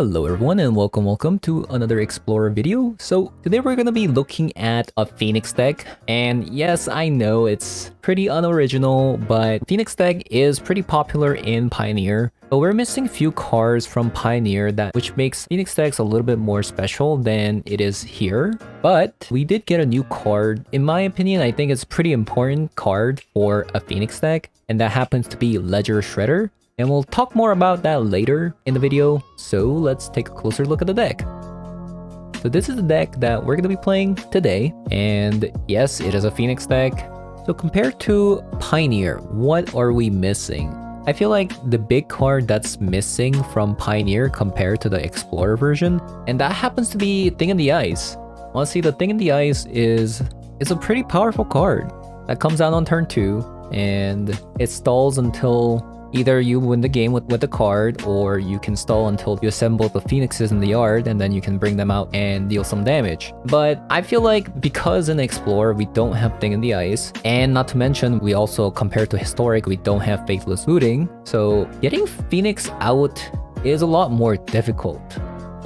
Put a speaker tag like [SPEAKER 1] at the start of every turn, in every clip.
[SPEAKER 1] Hello everyone and welcome to another Explorer video. So today we're gonna be looking at a Phoenix deck, and yes, I know it's pretty unoriginal, but Phoenix deck is pretty popular in Pioneer. But we're missing few cards from Pioneer which makes Phoenix decks a little bit more special than it is here. But we did get a new card. In my opinion, I think it's a pretty important card for a Phoenix deck, and that happens to be Ledger Shredder. And we'll talk more about that later in the video, so let's take a closer look at the deck. So this is the deck that we're going to be playing today, and yes, it is a Phoenix deck. So compared to Pioneer, what are we missing? I feel like the big card that's missing from Pioneer compared to the Explorer version, and that happens to be Thing in the Ice. Honestly, the Thing in the Ice is a pretty powerful card that comes out on turn 2, and it stalls until either you win the game with the card, or you can stall until you assemble the phoenixes in the yard, and then you can bring them out and deal some damage. But I feel like because in Explorer we don't have Thing in the Ice, and not to mention we also, compared to Historic, we don't have Faithless Looting, so getting Phoenix out is a lot more difficult.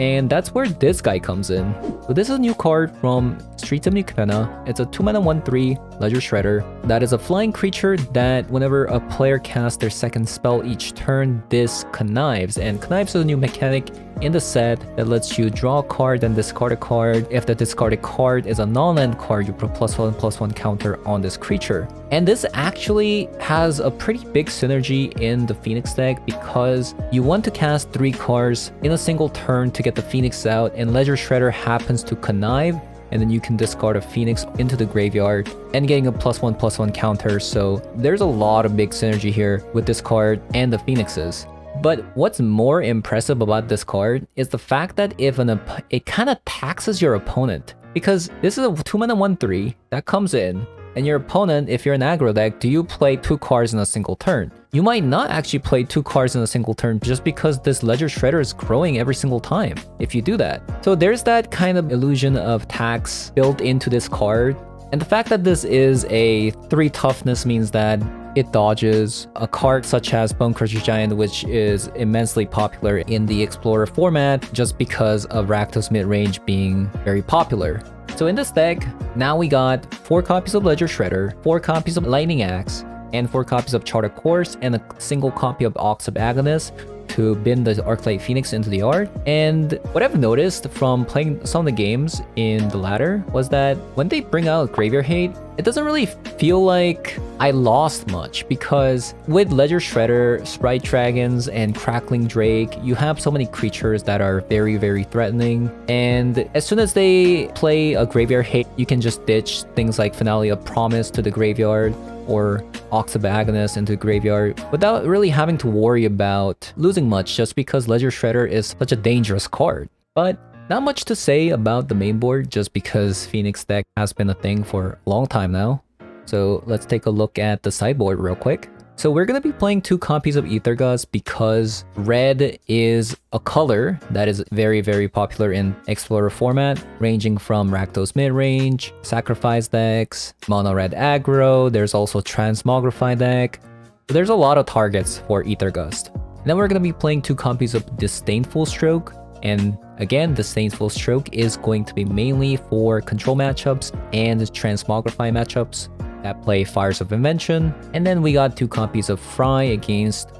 [SPEAKER 1] And that's where this guy comes in. So this is a new card from Streets of New Capenna. It's a 2-mana 1/3 Ledger Shredder. That is a flying creature that whenever a player casts their second spell each turn, this connives. And connives is a new mechanic in the set that lets you draw a card and discard a card. If the discarded card is a non-land card, you put +1/+1 counter on this creature. And this actually has a pretty big synergy in the Phoenix deck because you want to cast 3 cards in a single turn to get the Phoenix out, and Ledger Shredder happens to connive, and then you can discard a Phoenix into the graveyard and getting a +1/+1 counter. So there's a lot of big synergy here with this card and the Phoenixes. But what's more impressive about this card is the fact that it kind of taxes your opponent, because this is a 2-mana 1/3 that comes in, and your opponent, if you're an aggro deck, do you play 2 cards in a single turn? You might not actually play 2 cards in a single turn just because this Ledger Shredder is growing every single time if you do that. So there's that kind of illusion of tax built into this card. And the fact that this is a 3 toughness means that it dodges a card such as Bonecrusher Giant, which is immensely popular in the Explorer format just because of Rakdos midrange being very popular. So in this deck, now we got 4 copies of Ledger Shredder, 4 copies of Lightning Axe, and 4 copies of Charter Course, and a single copy of Ox of Agonist to bin the Arclight Phoenix into the yard. And what I've noticed from playing some of the games in the ladder was that when they bring out Graveyard Hate, it doesn't really feel like I lost much, because with Ledger Shredder, Sprite Dragons, and Crackling Drake, you have so many creatures that are very, very threatening. And as soon as they play a Graveyard Hate, you can just ditch things like Finale of Promise to the graveyard, or Ox of Agonist into the graveyard, without really having to worry about losing much, just because Ledger Shredder is such a dangerous card. But not much to say about the main board, just because Phoenix deck has been a thing for a long time now. So let's take a look at the sideboard real quick. So we're going to be playing 2 copies of Aether Gust because red is a color that is very, very popular in Explorer format, ranging from Rakdos midrange, Sacrifice decks, Mono Red aggro, there's also Transmogrify deck. So there's a lot of targets for Aether Gust. And then we're going to be playing 2 copies of Disdainful Stroke, and again, Disdainful Stroke is going to be mainly for control matchups and Transmogrify matchups that play Fires of Invention. And then we got 2 copies of Fry against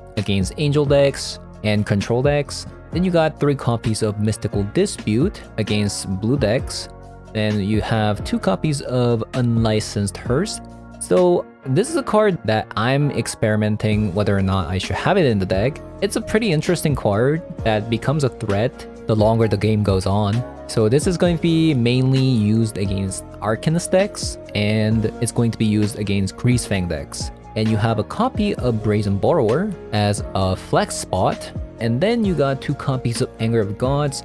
[SPEAKER 1] Angel decks and control decks. Then you got 3 copies of Mystical Dispute against blue decks. Then you have 2 copies of Unlicensed Hearse. So this is a card that I'm experimenting whether or not I should have it in the deck. It's a pretty interesting card that becomes a threat the longer the game goes on. So this is going to be mainly used against Arcanist decks, and it's going to be used against Greasefang decks. And you have a copy of Brazen Borrower as a flex spot, and then you got 2 copies of Anger of Gods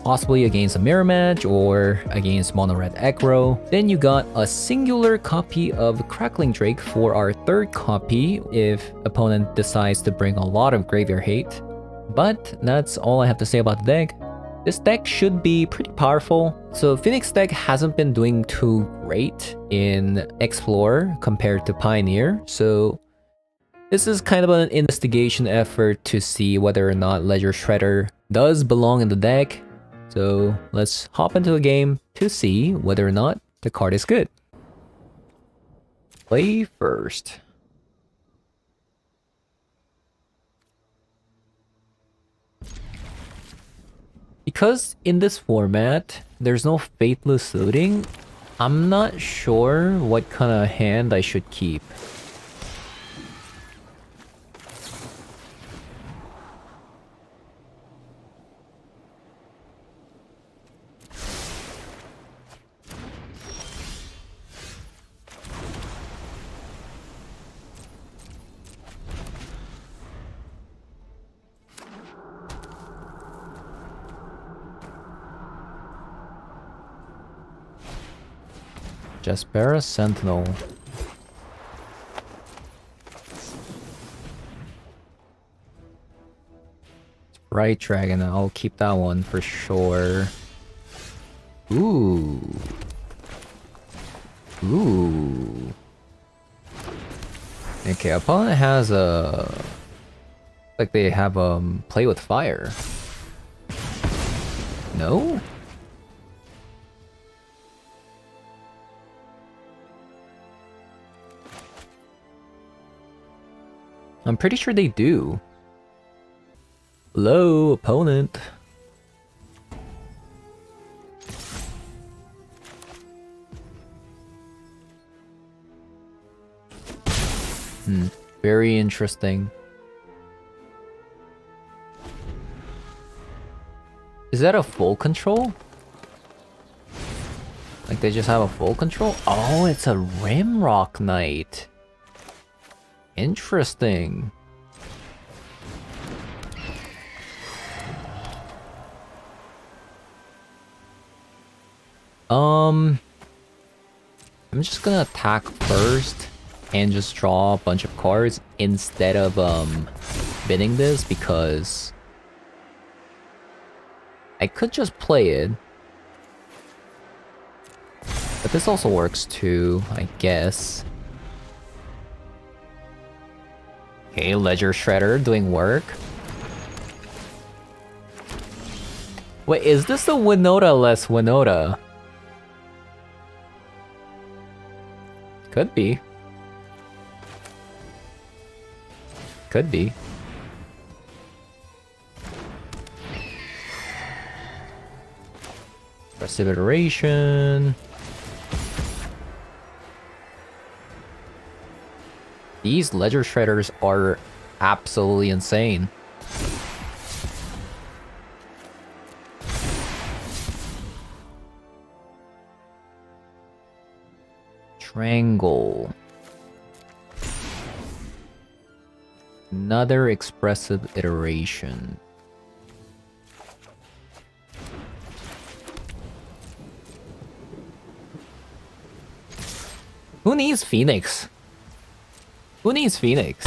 [SPEAKER 1] possibly against a mirror match or against Mono Red aggro. Then you got a singular copy of Crackling Drake for our 3rd copy if opponent decides to bring a lot of Graveyard Hate. But that's all I have to say about the deck. This deck should be pretty powerful. So Phoenix deck hasn't been doing too great in Explorer compared to Pioneer. So this is kind of an investigation effort to see whether or not Ledger Shredder does belong in the deck. So let's hop into a game to see whether or not the card is good. Play first. Because in this format, there's no Faithless Looting, I'm not sure what kind of hand I should keep. Jaspera Sentinel. Sprite Dragon, I'll keep that one for sure. Ooh. Ooh. Okay, opponent has a... like they have play with fire. No? I'm pretty sure they do. Hello, opponent. Very interesting. Is that a full control? Like they just have a full control? Oh, it's a Rimrock Knight. Interesting. I'm just gonna attack first and just draw a bunch of cards instead of bidding this because I could just play it. But this also works too, I guess. Okay, Ledger Shredder doing work. Wait, is this a Winota-less Winota? Could be. Could be. Aggressive Iteration. These Ledger Shredders are absolutely insane. Triangle. Another Expressive Iteration. Who needs Phoenix? Who needs Phoenix?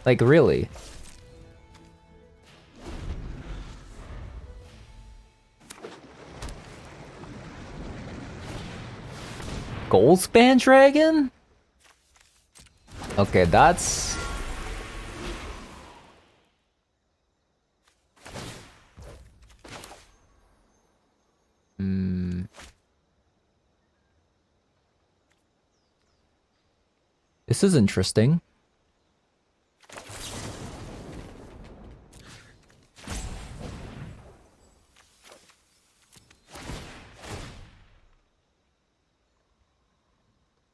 [SPEAKER 1] Like, really? Goldspan Dragon? Okay, that's... This is interesting.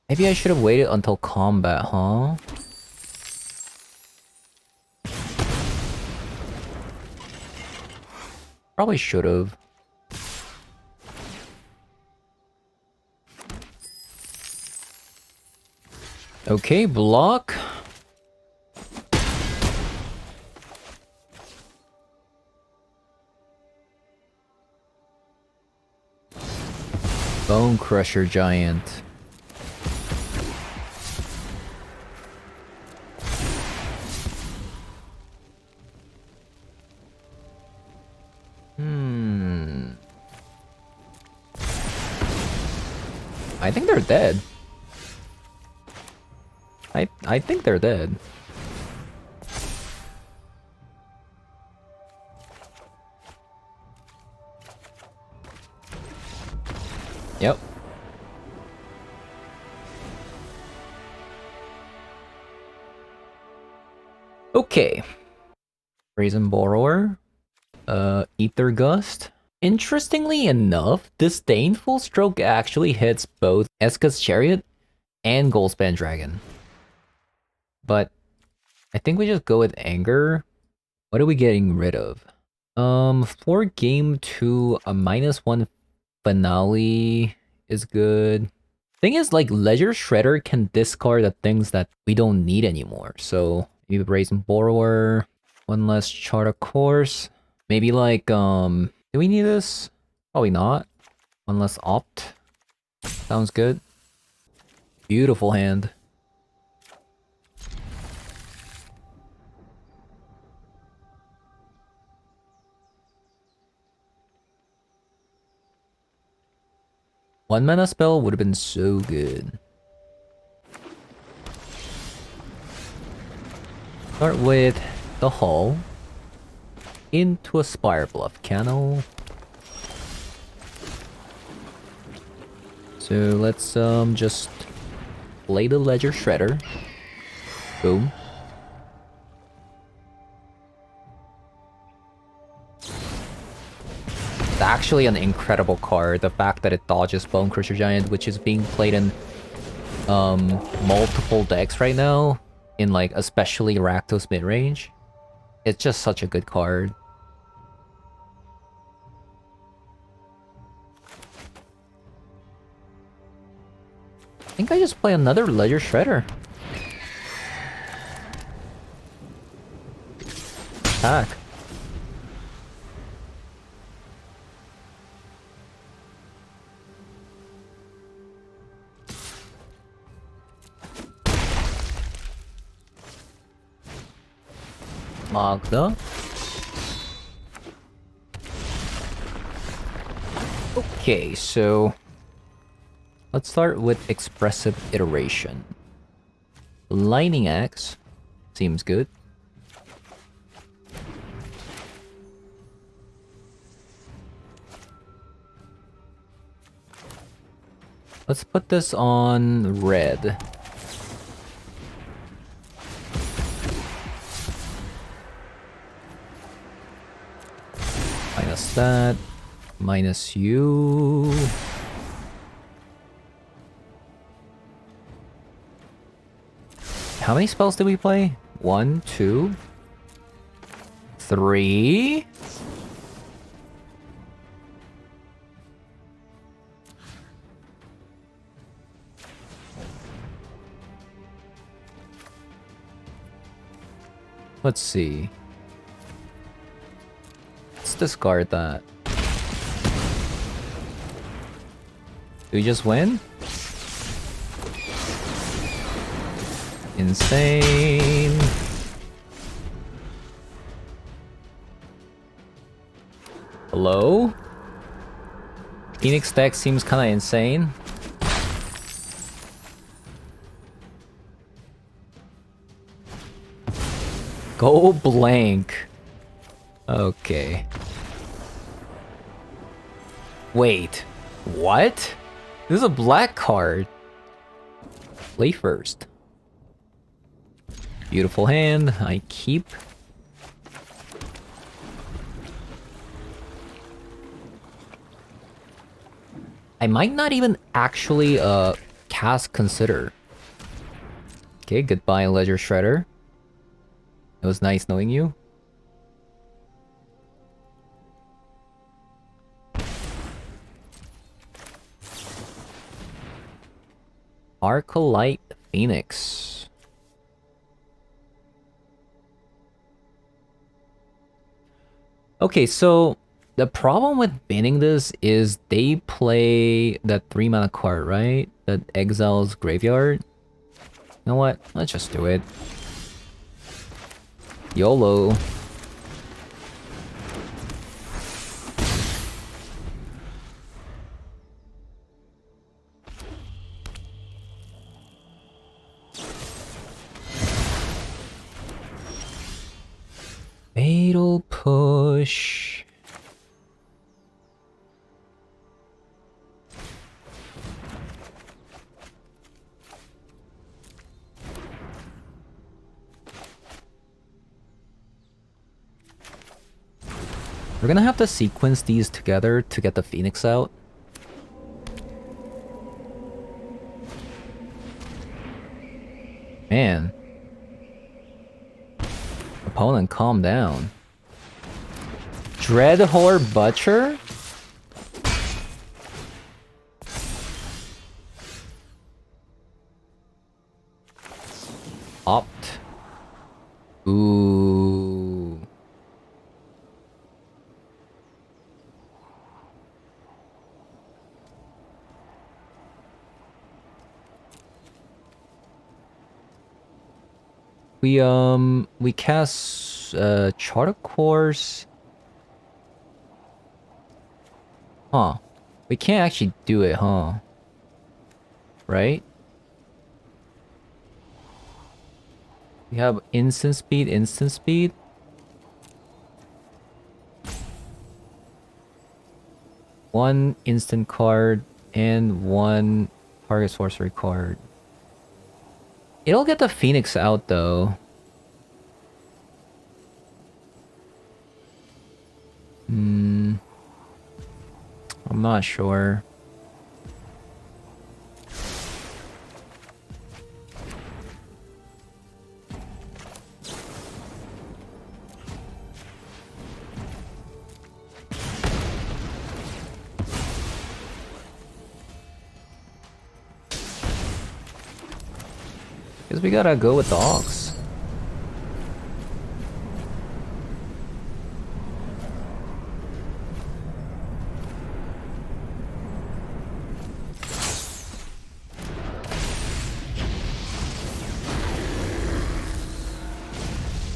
[SPEAKER 1] Maybe I should have waited until combat, huh? Probably should have. Okay, block. Bone Crusher Giant. I think they're dead. I think they're dead.
[SPEAKER 2] Okay.
[SPEAKER 1] Brazen Borrower. Ether Gust. Interestingly enough, Disdainful Stroke actually hits both Eska's Chariot and Goldspan Dragon. But I think we just go with Anger. What are we getting rid of? For game 2, a -1 finale is good. Thing is, like, Ledger Shredder can discard the things that we don't need anymore. So maybe Brazen Borrower, one less Charter Course. Maybe like, do we need this? Probably not. One less Opt. Sounds good. Beautiful hand. One mana spell would have been so good. Start with the Hull. Into a Spire Bluff Canal. So let's just play the Ledger Shredder. Boom. It's actually an incredible card. The fact that it dodges Bone Crusher Giant, which is being played in multiple decks right now, in like especially Rakdos midrange. It's just such a good card. I think I just play another Ledger Shredder. Attack. Magda. Okay, so let's start with Expressive Iteration. Lightning Axe seems good. Let's put this on red. Minus that. Minus you. How many spells did we play? 1, 2, 3. Let's see. Let's discard that. Do we just win? Insane. Hello? Phoenix deck seems kinda insane. Go blank. Okay. Wait. What? This is a black card. Play first. Beautiful hand. I keep. I might not even actually cast Consider. Okay, goodbye Ledger Shredder. It was nice knowing you. Arcolite Phoenix. Okay, so the problem with banning this is they play that 3-mana card, right? That exiles Graveyard. You know what? Let's just do it. YOLO. Fatal Push. We're gonna have to sequence these together to get the Phoenix out. Man. Opponent, calm down. Dreadhorde Butcher? Opt. Ooh. We cast Charter Course. Huh. We can't actually do it, huh? Right? We have instant speed, instant speed. One instant card and one target sorcery card. It'll get the Phoenix out though. I'm not sure. Guess we gotta go with the Ox.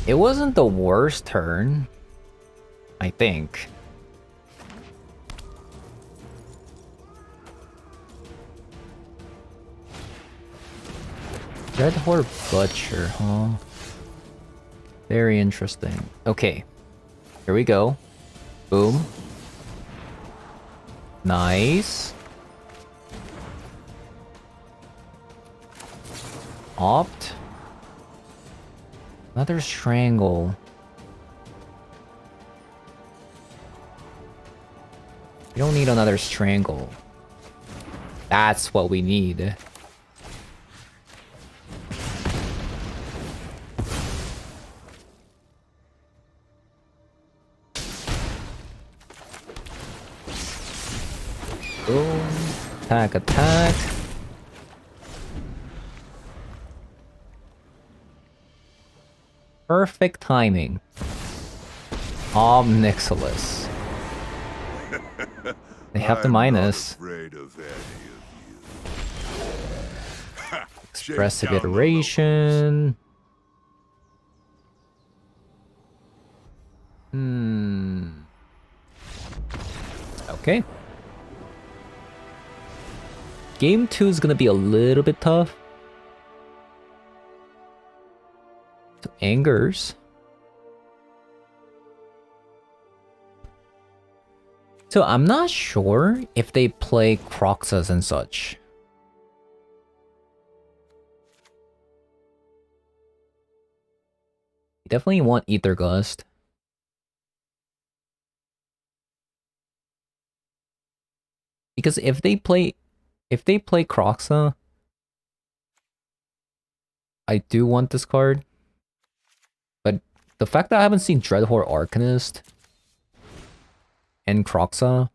[SPEAKER 1] It wasn't the worst turn, I think. Dreadhorde Butcher, huh? Very interesting. Okay. Here we go. Boom. Nice. Opt. Another Strangle. We don't need another Strangle. That's what we need. Boom. Attack, attack. Perfect timing. Omnixilis. They have the minus. Expressive Iteration. Okay. Game 2 is gonna be a little bit tough. So Angers. So I'm not sure if they play Croxas and such. You definitely want Ether Gust. Because if they play Croxa, I do want this card. But the fact that I haven't seen Dreadhorde Arcanist and Croxa,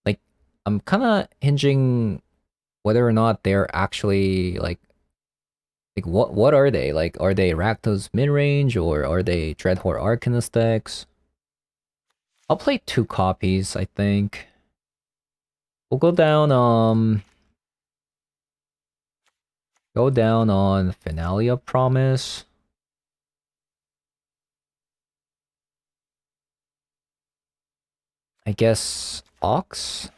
[SPEAKER 1] like, I'm kind of hinging whether or not they're actually like what are they? Like, are they Rakdos mid-range or are they Dreadhorde Arcanist decks? I'll play 2 copies, I think. We'll go down on Finale of Promise. I guess Ox.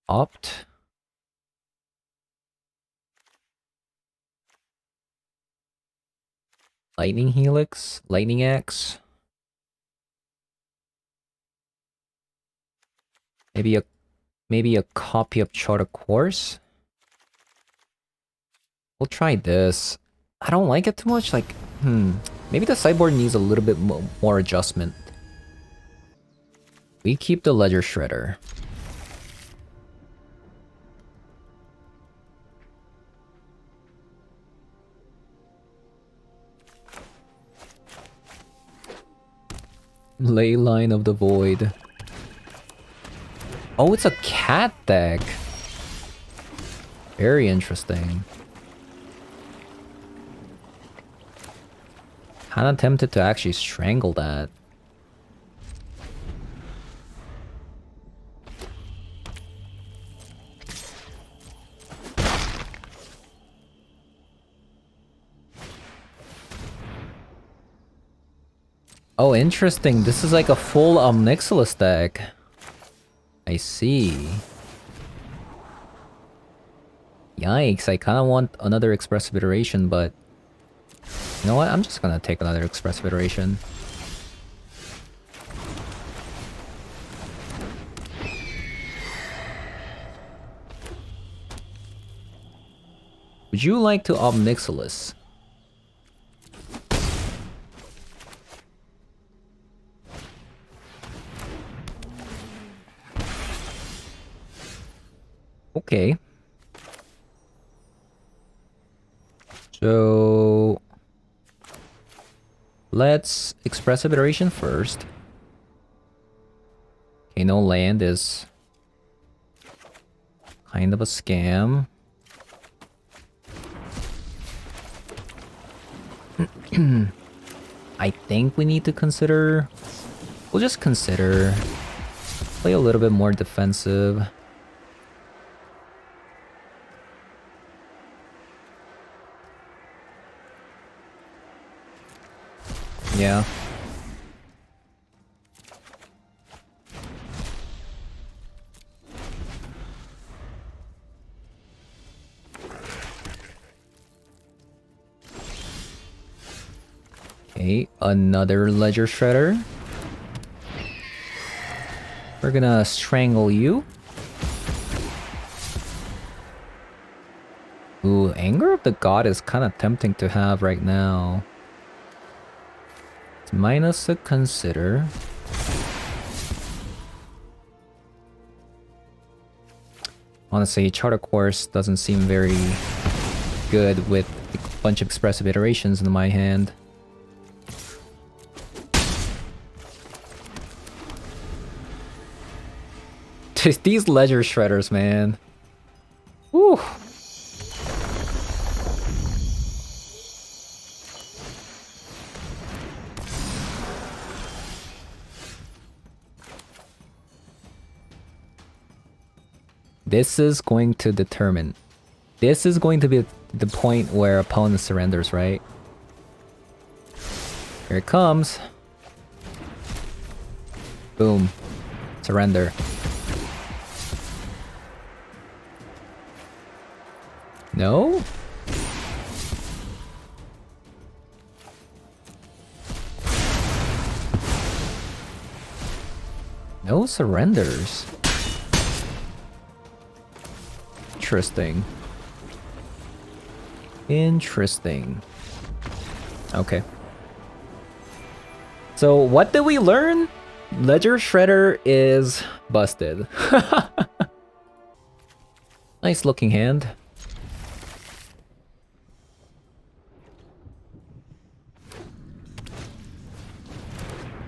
[SPEAKER 1] Opt. Lightning Helix, Lightning Axe. Maybe a copy of Chart of Course. We'll try this. I don't like it too much, like, maybe the sideboard needs a little bit more adjustment. We keep the Ledger Shredder. Ley Line of the Void. Oh, it's a cat deck. Very interesting. Kinda tempted to actually strangle that. Oh, interesting. This is like a full Omnixilus deck. I see. Yikes, I kinda want another Expressive Iteration, but... You know what? I'm just gonna take another Expressive Iteration. Would you like to Omnixilus? Okay. So... let's Expressive Iteration first. Okay, no land is... kind of a scam. I think we need to consider... we'll just consider... play a little bit more defensive. Yeah. Okay, another Ledger Shredder. We're gonna strangle you. Ooh, Anger of the God is kind of tempting to have right now. It's minus a consider. Honestly, Charter Course doesn't seem very good with a bunch of Expressive Iterations in my hand. These Ledger Shredders, man. Woo. This is going to determine. This is going to be the point where opponent surrenders, right? Here it comes. Boom. Surrender. No? No surrenders. Interesting. Interesting. Okay. So what did we learn? Ledger Shredder is busted. Nice looking hand.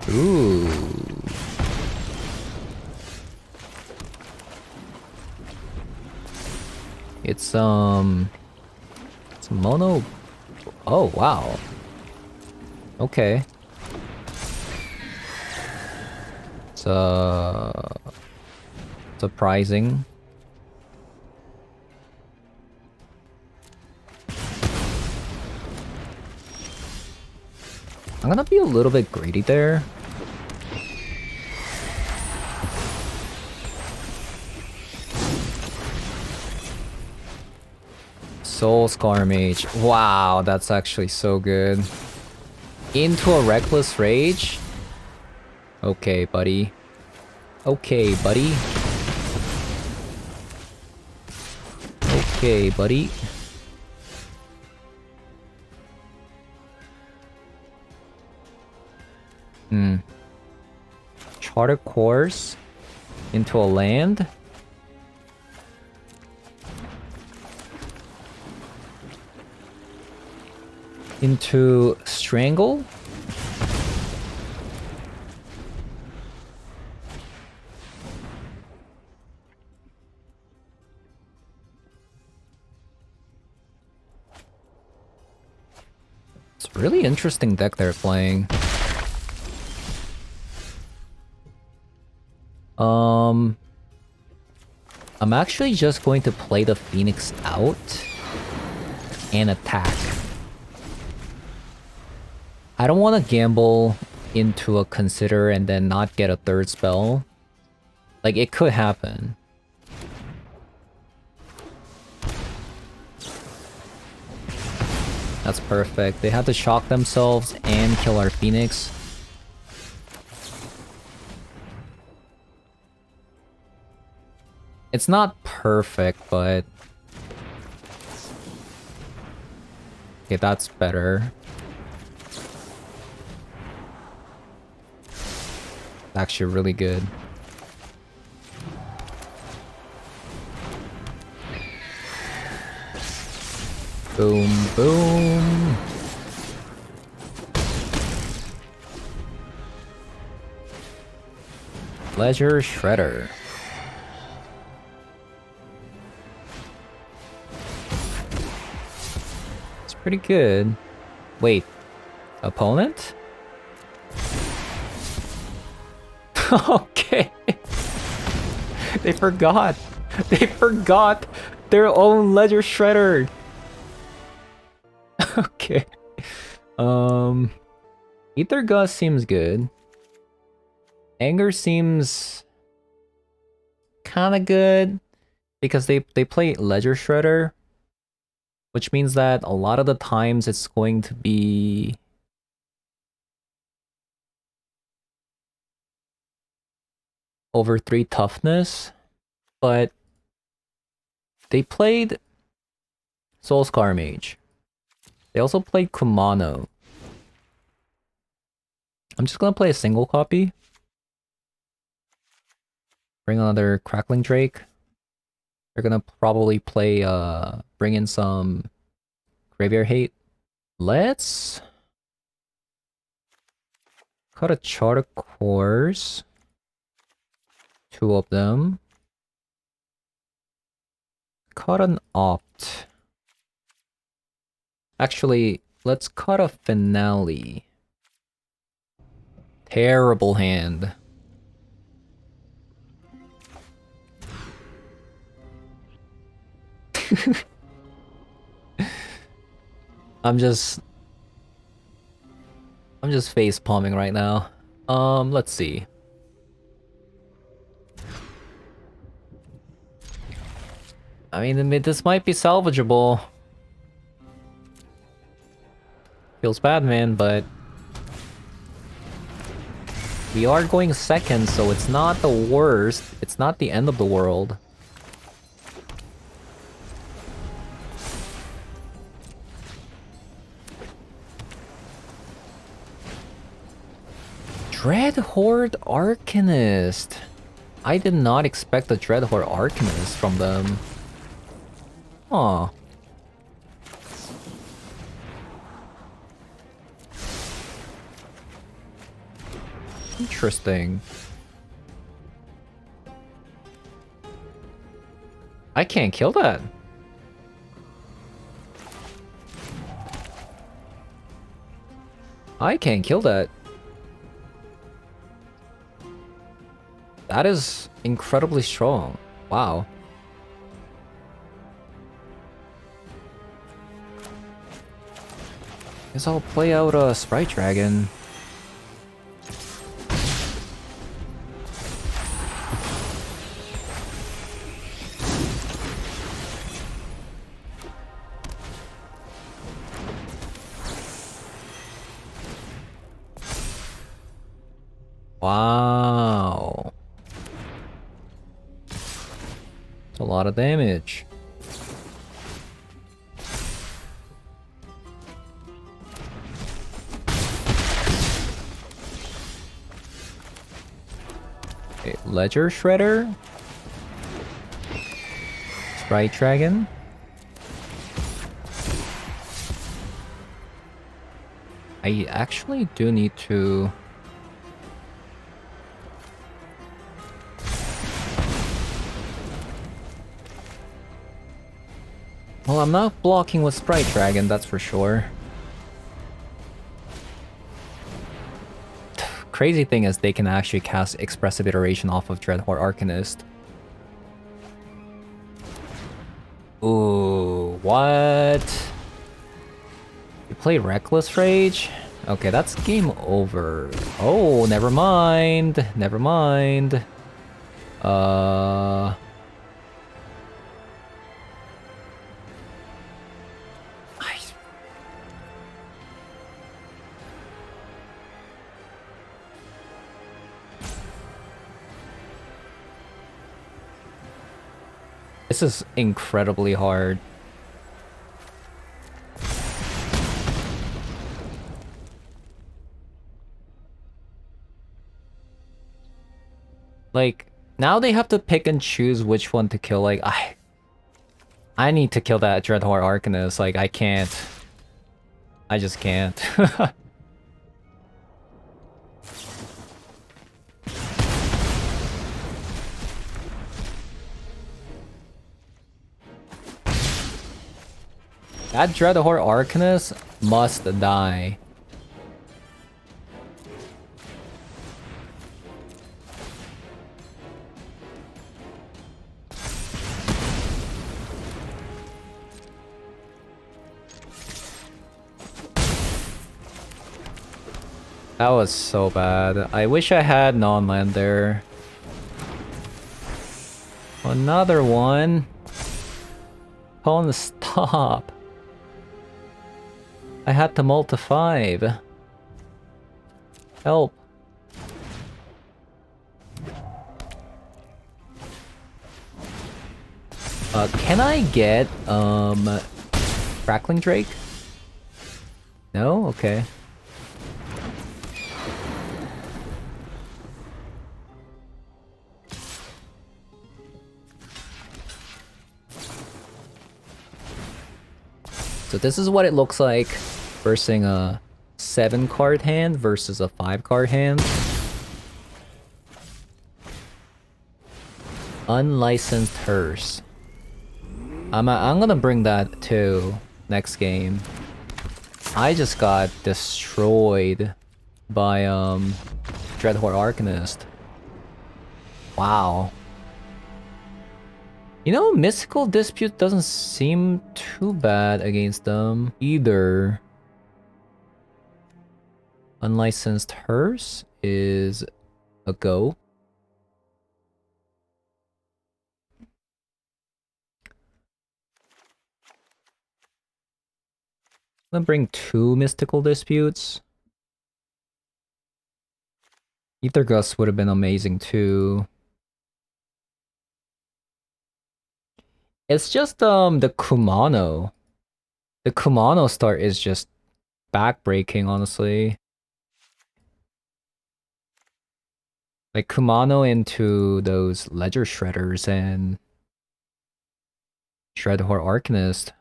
[SPEAKER 1] Ooh. It's mono. Oh wow. Okay. It's surprising. I'm gonna be a little bit greedy there. Soul Scar Mage. Wow, that's actually so good. Into a Reckless Rage? Okay, buddy. Okay, buddy. Okay, buddy. Charter course into a land. Into strangle. It's a really interesting deck they're playing. I'm actually just going to play the Phoenix out and attack. I don't want to gamble into a consider and then not get a third spell. Like, it could happen. That's perfect. They have to shock themselves and kill our Phoenix. It's not perfect, but... okay, that's better. Actually really good. Boom, boom. Pleasure Shredder. It's pretty good. Wait, opponent? Okay. They forgot. They forgot their own Ledger Shredder. Okay. Ether Gust seems good. Anger seems kind of good because they play Ledger Shredder, which means that a lot of the times it's going to be over 3 toughness, but they played Soulscar Mage. They also played Kumano. I'm just gonna play a single copy. Bring another Crackling Drake. They're gonna probably play, bring in some Graveyard Hate. Let's cut a Charter Course. 2 of them. Cut an Opt. Actually, let's cut a Finale. Terrible hand. I'm just face palming right now. Let's see. I mean, this might be salvageable. Feels bad, man, but we are going second, so it's not the worst. It's not the end of the world. Dreadhorde Arcanist. I did not expect a Dreadhorde Arcanist from them. Aw. Interesting. I can't kill that. I can't kill that. That is incredibly strong. Wow. Guess I'll play out a Sprite Dragon. Wow. That's a lot of damage. Okay, Ledger Shredder. Sprite Dragon. I actually do need to... Well, I'm not blocking with Sprite Dragon, that's for sure. Crazy thing is they can actually cast Expressive Iteration off of Dreadhorde Arcanist. Ooh, what? You play Reckless Rage? Okay, that's game over. Oh, never mind. Never mind. This is incredibly hard. Like, now they have to pick and choose which one to kill. Like, I need to kill that Dreadhorde Arcanist. Like, I can't. I just can't. That Dreadhorde Arcanist must die. That was so bad. I wish I had non-land there. Another one. Phone stop. I had to multi 5. Help. Can I get Crackling Drake? No? Okay. So this is what it looks like versus a 7-card hand versus a 5-card hand. Unlicensed Hearse. I'm gonna bring that to next game. I just got destroyed by Dreadhorde Arcanist. Wow. You know, Mystical Dispute doesn't seem too bad against them either. Unlicensed Hearse is a go. I'm gonna bring 2 Mystical Disputes. Ether Gust would have been amazing too. It's just the Kumano. The Kumano start is just backbreaking, honestly. Like Kumano into those Ledger Shredders and Dreadhorde Arcanist.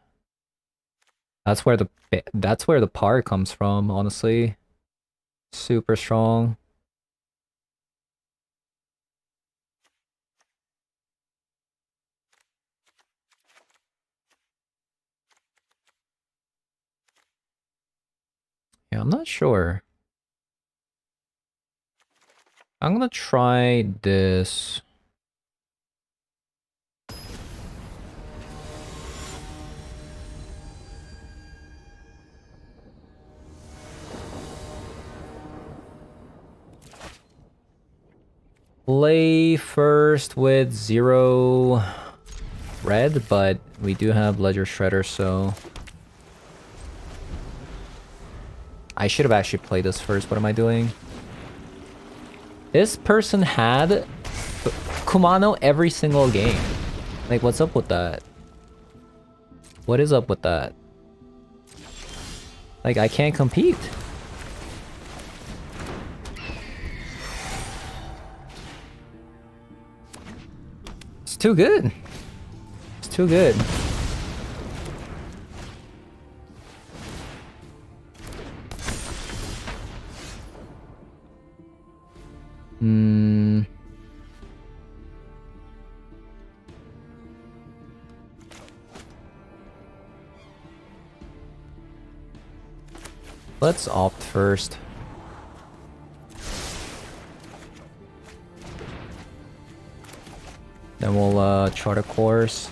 [SPEAKER 1] That's where the power comes from, honestly. Super strong. Yeah, I'm not sure. I'm gonna try this. Play first with 0 red, but we do have Ledger Shredder, so... I should have actually played this first. What am I doing? This person had Kumano every single game. Like, what's up with that? What is up with that? Like, I can't compete. too good. It's too good. Let's opt first. Then we'll chart a course.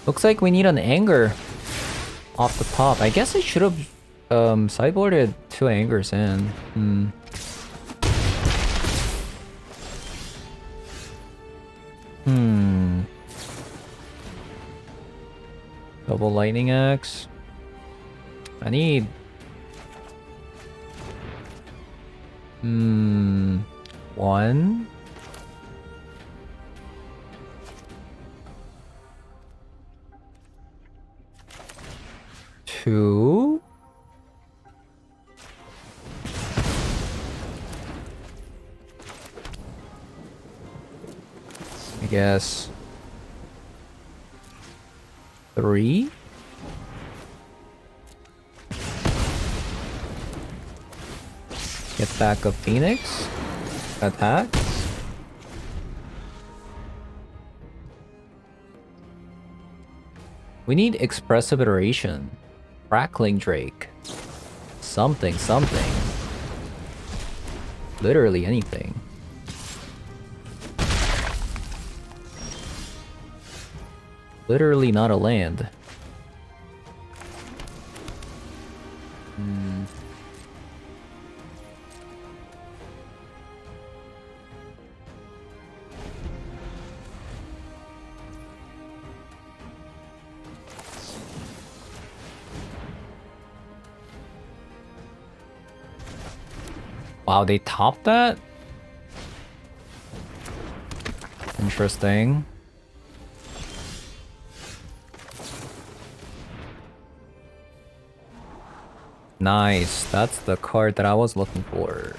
[SPEAKER 1] Looks like we need an anger off the top. I guess I should have sideboarded 2 angers in. Double lightning axe. I need... one. Two. I guess 3. Get back a Phoenix. Attacks. We need expressive iteration. Crackling Drake. Something. Literally anything. Literally not a land. Wow, they topped that? Interesting. Nice, that's the card that I was looking for.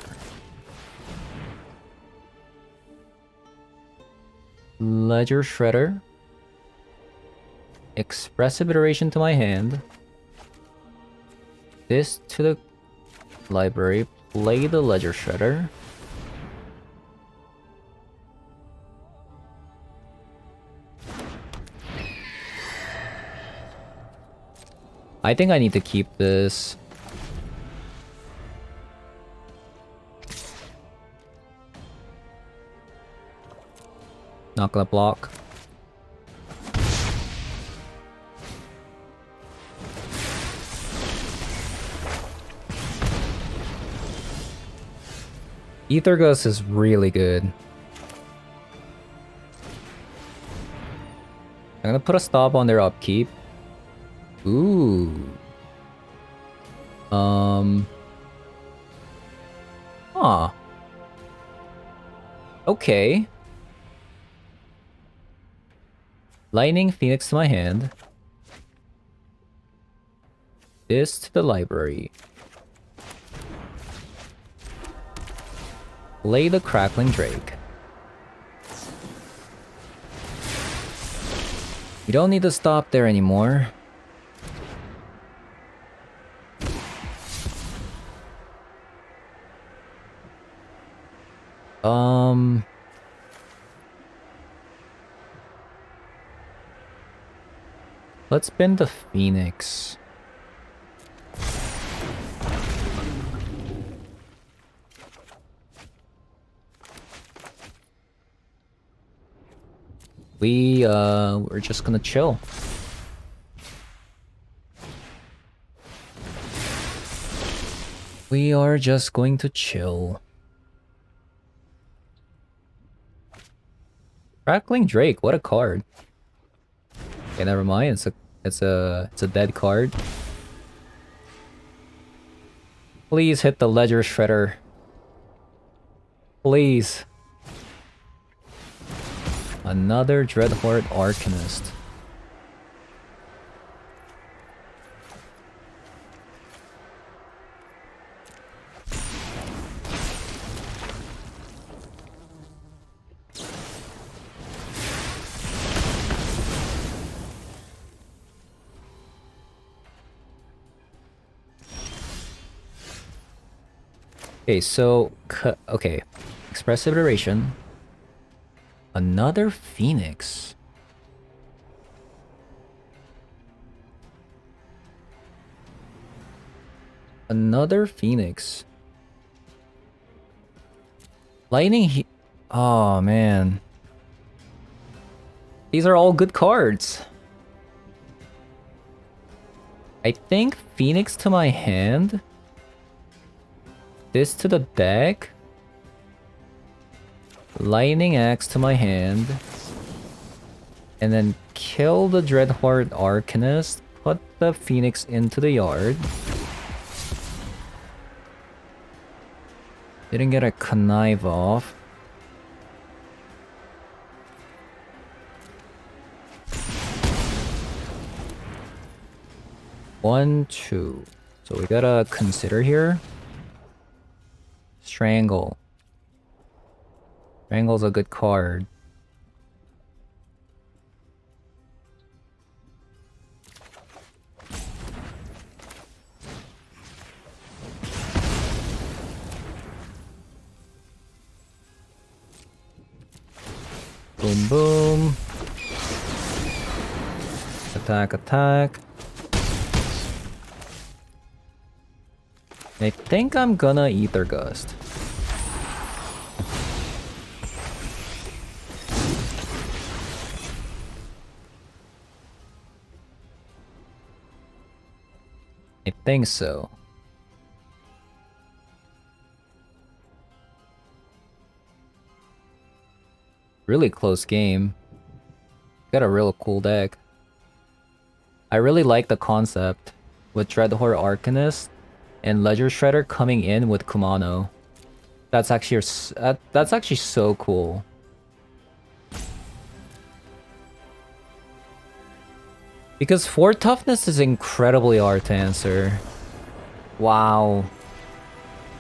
[SPEAKER 1] Ledger Shredder. Expressive iteration to my hand. This to the library. Play the Ledger Shredder. I think I need to keep this. Not gonna block. Ether Ghost is really good. I'm gonna put a stop on their upkeep. Ooh. Huh. Okay. Lightning Phoenix to my hand. This to the library. Play the Crackling Drake. You don't need to stop there anymore. Let's bend the Phoenix. We're just gonna chill. We are just going to chill. Crackling Drake, what a card. Okay, never mind. It's a dead card. Please hit the Ledger Shredder. Please. Another Dreadhorde Arcanist. Okay, so okay, expressive iteration. Another Phoenix. Another Phoenix. Lightning he- Oh man. These are all good cards. I think Phoenix to my hand. This to the deck. Lightning Axe to my hand. And then kill the Dreadhorde Arcanist. Put the Phoenix into the yard. Didn't get a connive off. One, two. So we gotta consider here. Strangle. Strangle's a good card. Boom, boom. Attack, attack. I think I'm gonna Ether Gust. I think so. Really close game. Got a real cool deck. I really like the concept with Dreadhorde Arcanist and Ledger Shredder coming in with Kumano. That's actually that's actually so cool. Because 4 toughness is incredibly hard to answer. Wow.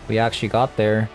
[SPEAKER 1] We actually got there.